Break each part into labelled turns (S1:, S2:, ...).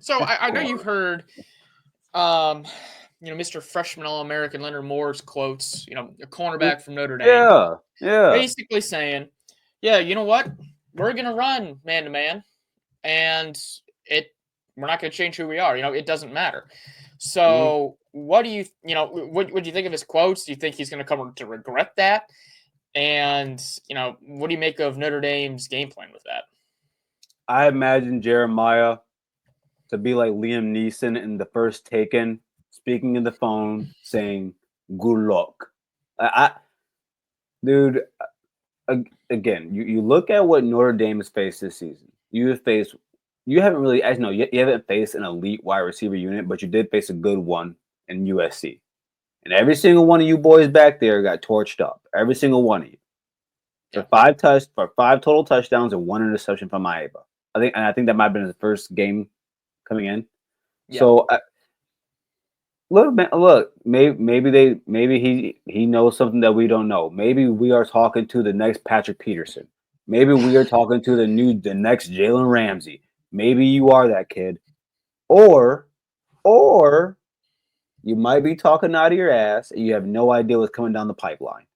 S1: So I know you heard, Mr. Freshman All-American Leonard Moore's quotes, a cornerback from Notre Dame,
S2: Yeah.
S1: basically saying, yeah, you know what? We're going to run man-to-man, and we're not going to change who we are. It doesn't matter.
S2: Mhm.
S1: So what do what do you think of his quotes? Do you think he's going to come to regret that? And, what do you make of Notre Dame's game plan with that?
S2: I imagine Jeremiah to be like Liam Neeson in the first Taken, speaking in the phone, saying "Good luck." Dude, again, you look at what Notre Dame has faced this season. You haven't really, as you haven't faced an elite wide receiver unit, but you did face a good one in USC. And every single one of you boys back there got torched up. Every single one of you.
S1: Yeah.
S2: For five total touchdowns and one interception from Maeva. I think that might have been his first game coming in.
S1: Yeah.
S2: So look, man, look. Maybe he knows something that we don't know. Maybe we are talking to the next Patrick Peterson. Maybe we are talking to the next Jalen Ramsey. Maybe you are that kid, or you might be talking out of your ass and you have no idea what's coming down the pipeline.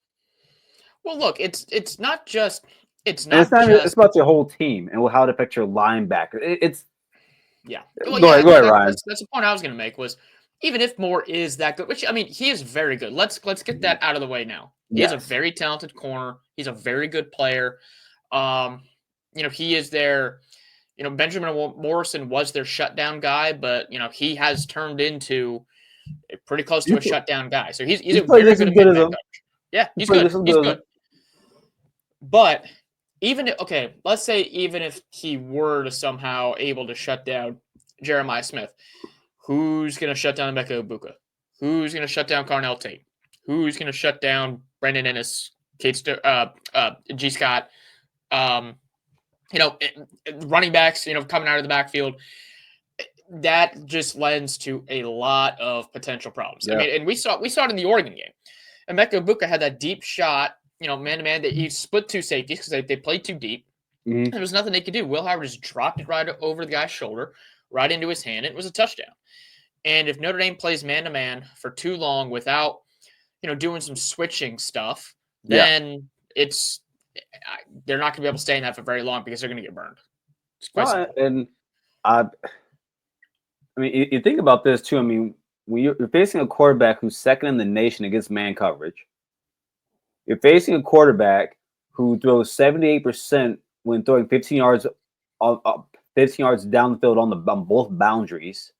S1: Well, look, it's not just
S2: It's about your whole team and how it affects your linebacker. It's
S1: yeah.
S2: Go
S1: Well, yeah,
S2: ahead, Ryan.
S1: that's the point I was going to make was even if Moore is that good, which I mean, he is very good. Let's get that out of the way now. He is a very talented corner. He's a very good player. He is their, Benjamin Morrison was their shutdown guy, but he has turned into pretty close to a shutdown guy. So he's a very good man coach. Yeah, he's good. He's good. But let's say even if he were to somehow able to shut down Jeremiah Smith, who's going to shut down Emeka Egbuka? Who's going to shut down Carnell Tate? Who's going to shut down Brendan Ennis, G. Scott? Running backs, coming out of the backfield. That just lends to a lot of potential problems. Yeah. I mean, and we saw it in the Oregon game. Emeka Egbuka had that deep shot, man-to-man, that he split two safeties because they played too deep. Mm-hmm. There was nothing they could do. Will Howard just dropped it right over the guy's shoulder, right into his hand. It was a touchdown. And if Notre Dame plays man-to-man for too long without, doing some switching stuff, then they're not going to be able to stay in that for very long because they're going to get burned.
S2: And I mean, you think about this too. I mean, when you're facing a quarterback who's second in the nation against man coverage, you're facing a quarterback who throws 78% when throwing 15 yards down the field on both boundaries.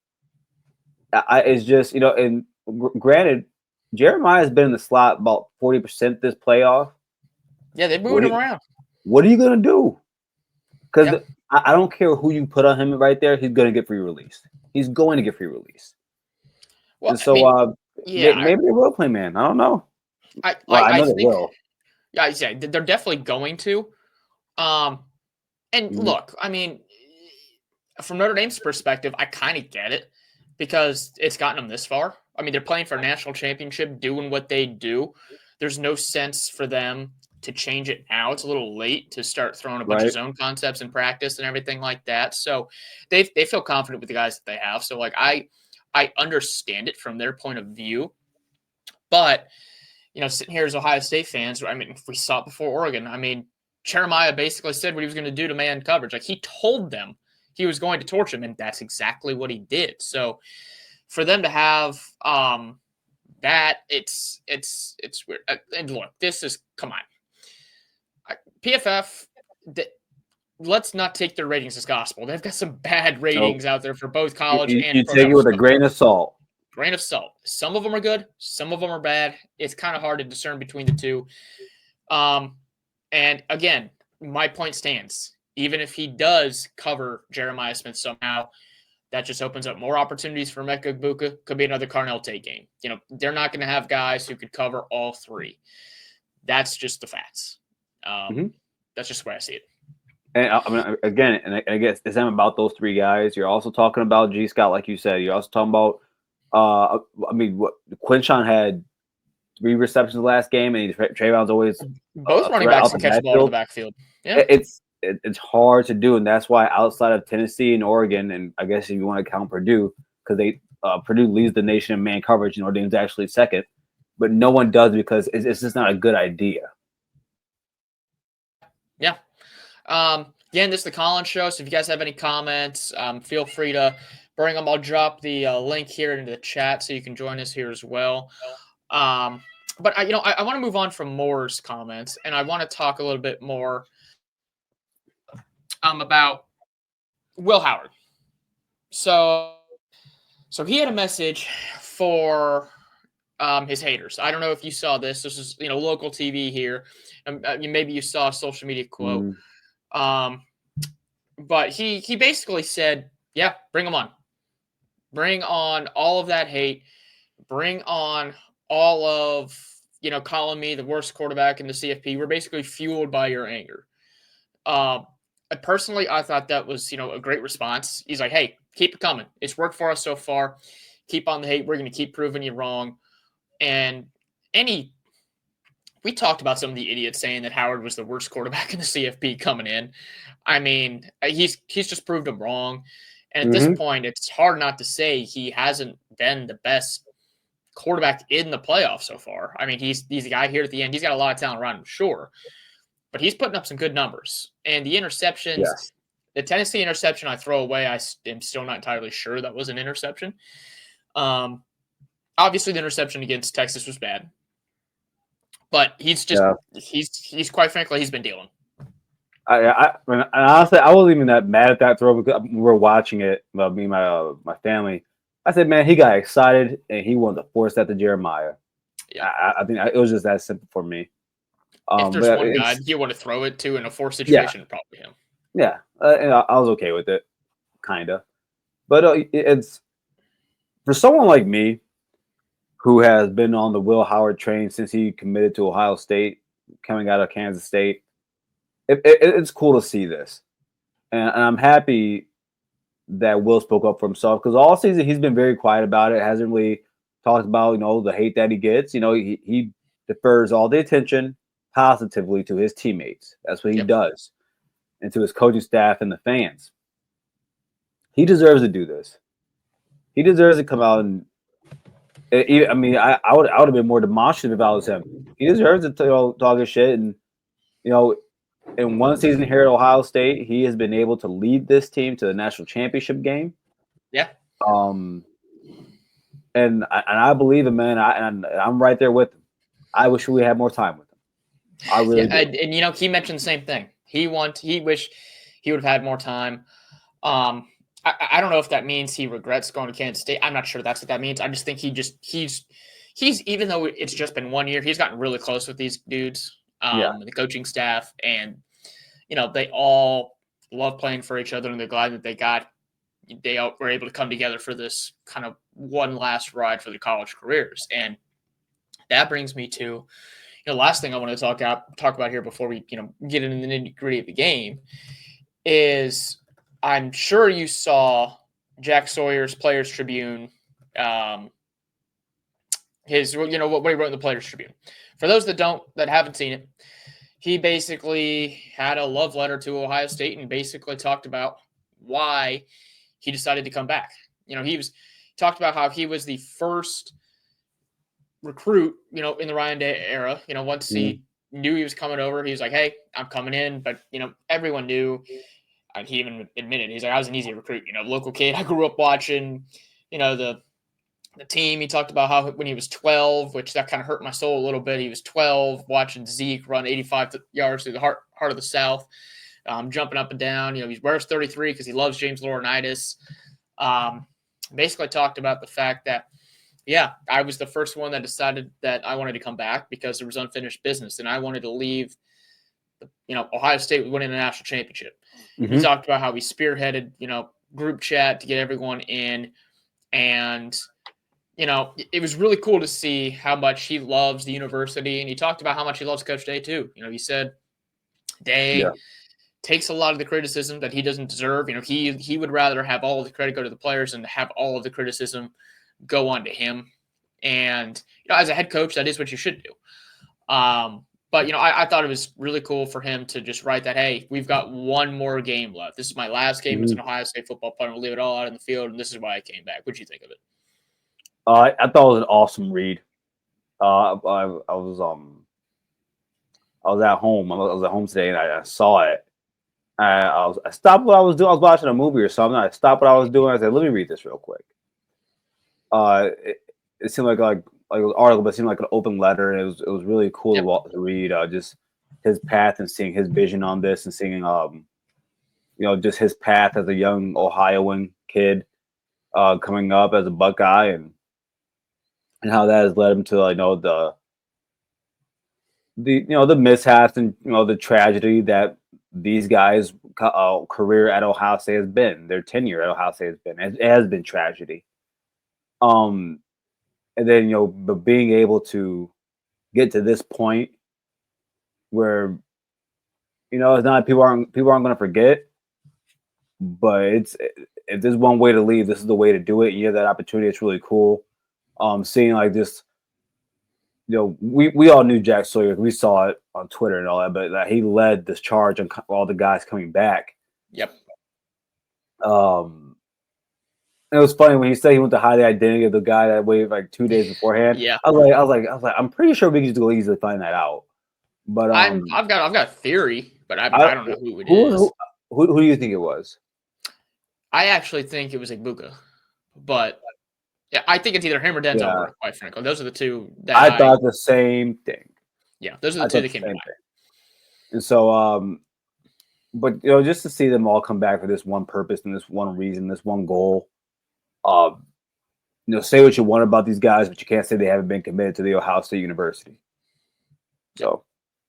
S2: It's just, and granted, Jeremiah has been in the slot about 40% this playoff.
S1: Yeah, they moved him around.
S2: What are you going to do? Because I don't care who you put on him right there, he's going to get free release. He's going to get free release. Well, and so maybe they will play man. I don't know.
S1: I know they
S2: will.
S1: Yeah, I say they're definitely going to. And look, I mean, from Notre Dame's perspective, I kind of get it because it's gotten them this far. I mean, they're playing for a national championship, doing what they do. There's no sense for them to change it now. It's a little late to start throwing a bunch of zone concepts in practice and everything like that. So they feel confident with the guys that they have. So like I understand it from their point of view. But sitting here as Ohio State fans, I mean, if we saw it before Oregon, I mean, Jeremiah basically said what he was going to do to man coverage. Like he told them he was going to torch him, and that's exactly what he did. So for them to have that, it's weird. And look, this is, come on. PFF, let's not take their ratings as gospel. They've got some bad ratings out there for both college and
S2: you take it with a grain of salt.
S1: Grain of salt. Some of them are good. Some of them are bad. It's kind of hard to discern between the two. And again, my point stands. Even if he does cover Jeremiah Smith somehow, that just opens up more opportunities for Emeka Egbuka. Could be another Carnell Tate game. They're not going to have guys who could cover all three. That's just the facts. That's just the way I see it.
S2: And I mean, again, and I guess it's not about those three guys. You're also talking about G. Scott, like you said. You're also talking about, Quinshawn had 3 receptions last game, and Trayvon's always
S1: both running backs can catch the ball in the backfield. Yeah,
S2: it's hard to do, and that's why outside of Tennessee and Oregon, and I guess if you want to count Purdue, because Purdue leads the nation in man coverage, and Notre Dame's actually second, but no one does because it's just not a good idea.
S1: Yeah. Again, this is the Collins Show, so if you guys have any comments, feel free to bring them. I'll drop the link here into the chat so you can join us here as well. But I want to move on from Moore's comments, and I want to talk a little bit more about Will Howard. So he had a message for his haters. I don't know if you saw this. This is local TV here. Maybe you saw a social media quote. But he basically said, yeah, bring them on. Bring on all of that hate. Bring on all of, calling me the worst quarterback in the CFP. We're basically fueled by your anger. Personally, I thought that was, a great response. He's like, hey, keep it coming. It's worked for us so far. Keep on the hate. We're going to keep proving you wrong. And we talked about some of the idiots saying that Howard was the worst quarterback in the CFP coming in. I mean, he's just proved them wrong. And at this point, it's hard not to say he hasn't been the best quarterback in the playoffs so far. I mean, he's the guy here at the end. He's got a lot of talent around him, sure. But he's putting up some good numbers. And the interceptions, the Tennessee interception I throw away, I am still not entirely sure that was an interception. Obviously, the interception against Texas was bad. But he's just he's quite frankly, he's been dealing.
S2: Honestly, I wasn't even that mad at that throw because we were watching it. Me and my family. I said, man, he got excited and he wanted to force that to Jeremiah. Yeah. I think it was just that simple for me.
S1: If there's one guy you want to throw it to in a forced situation, probably him.
S2: Yeah, and I was okay with it, kind of. But it's for someone like me who has been on the Will Howard train since he committed to Ohio State, coming out of Kansas State. It's cool to see this. And I'm happy that Will spoke up for himself because all season he's been very quiet about it, hasn't really talked about, the hate that he gets. He defers all the attention positively to his teammates. That's what he does. And to his coaching staff and the fans. He deserves to do this. He deserves to come out and I would have been more demonstrative if I was him. He deserves to talk his shit. And, in one season here at Ohio State, he has been able to lead this team to the national championship game.
S1: Yeah.
S2: And I believe him, man. I'm right there with him. I wish we had more time with him. I really do.
S1: And he mentioned the same thing. He wished he would have had more time. I don't know if that means he regrets going to Kansas State. I'm not sure that's what that means. I just think he's even though it's just been 1 year, he's gotten really close with these dudes, the coaching staff, and they all love playing for each other, and they're glad that they were able to come together for this kind of one last ride for their college careers. And that brings me to the last thing I want to talk about here before we get into the nitty-gritty of the game is I'm sure you saw Jack Sawyer's Players Tribune, what he wrote in the Players Tribune. For those that haven't seen it, he basically had a love letter to Ohio State and basically talked about why he decided to come back. He talked about how he was the first recruit, in the Ryan Day era. Once he knew he was coming over, he was like, hey, I'm coming in. But, everyone knew. And he even admitted, he's like, I was an easy recruit, local kid. I grew up watching, the team. He talked about how when he was 12, which that kind of hurt my soul a little bit. He was 12 watching Zeke run 85 yards through the heart of the South, jumping up and down. He wears 33 because he loves James Laurinaitis. Basically talked about the fact that, I was the first one that decided that I wanted to come back because there was unfinished business, and I wanted to leave. Ohio State was winning a national championship. Mm-hmm. He talked about how he spearheaded, group chat to get everyone in. And, it was really cool to see how much he loves the university. And he talked about how much he loves Coach Day, too. He said Day takes a lot of the criticism that he doesn't deserve. He would rather have all of the credit go to the players and have all of the criticism go on to him. And, as a head coach, that is what you should do. But, I thought it was really cool for him to just write that, hey, we've got one more game left. This is my last game as an Ohio State football player. We'll leave it all out in the field, and this is why I came back. What did you think of it?
S2: I thought it was an awesome read. I was at home. I was at home today, and I saw it. I stopped what I was doing. I was watching a movie or something. I stopped what I was doing. I said, "Let me read this real quick." It seemed like an article, but it seemed like an open letter, and it was really cool to read. Just his path and seeing his vision on this, and seeing just his path as a young Ohioan kid coming up as a Buckeye, and how that has led him to the mishaps and the tragedy that these guys' career at Ohio State has been. Their tenure at Ohio State has been. It has been tragedy. And then but being able to get to this point where it's not people aren't going to forget, but if there's one way to leave, this is the way to do it. You have that opportunity. It's really cool. Seeing like this. We all knew Jack Sawyer. We saw it on Twitter and all that, but he led this charge on all the guys coming back.
S1: Yep.
S2: It was funny when he said he went to hide the identity of the guy that waved like 2 days beforehand.
S1: Yeah.
S2: I was like, I'm pretty sure we can just go easily find that out. But
S1: I've got a theory, but I don't know who it is.
S2: Who do you think it was?
S1: I actually think it was Igbuka, but yeah, I think it's either him or Denzel Ward, quite frankly. Those are the two that
S2: I thought the same thing.
S1: Yeah, those are the two that came to mind.
S2: And so, but just to see them all come back for this one purpose and this one reason, this one goal. Say what you want about these guys, but you can't say they haven't been committed to the Ohio State University. So